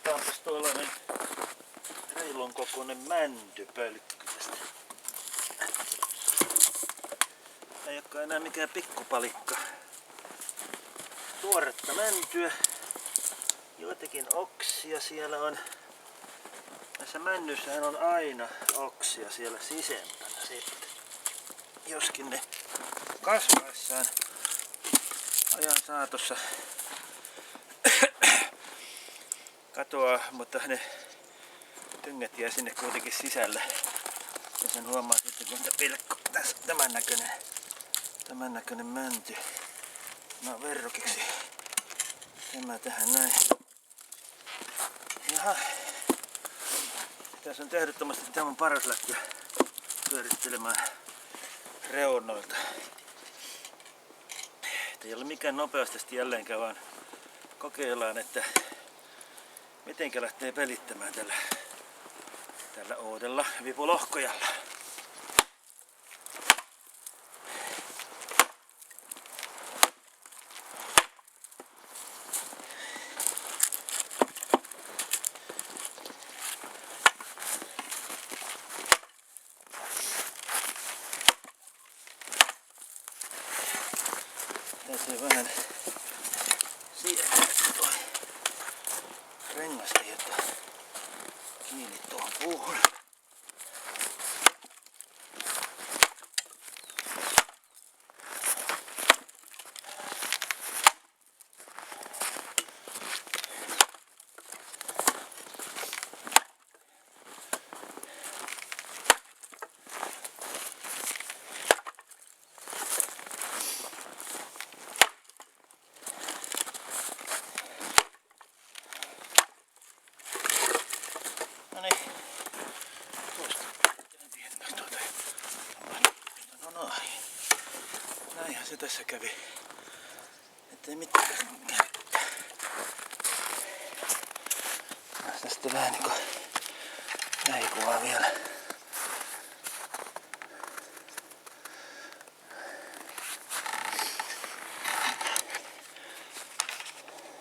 Otetaanpas tuollainen reilun kokoinen mäntypölkky tästä. Ei olekaan enää mikään pikkupalikka. Tuoretta mäntyä. Joitakin oksia siellä on. Näissä männyssähän on aina oksia siellä sisempänä sitten. Joskin ne kasvaessaan ajan saatossa katoaa, mutta ne tynget jää sinne kuitenkin sisälle. Ja sen huomaa sitten, kun pilkko tässä tämän näköinen mänty. No verrokiksi. Tämä tähän näin. Jaha. Tässä on ehdottomasti tämän paras lähteä pyörittelemään reunoilta. Ei ole mikään nopeasti jälleenkään, vaan kokeillaan, että mitenkä lähtee pelittämään tällä uudella vipulohkojalla. Tässä vähän siirtää tuo rengasta, jotta kiinni tuohon puuhun. Näinhän se tässä kävi. Ettei mitään. Tästä vähän niinku näin kuvaa vielä.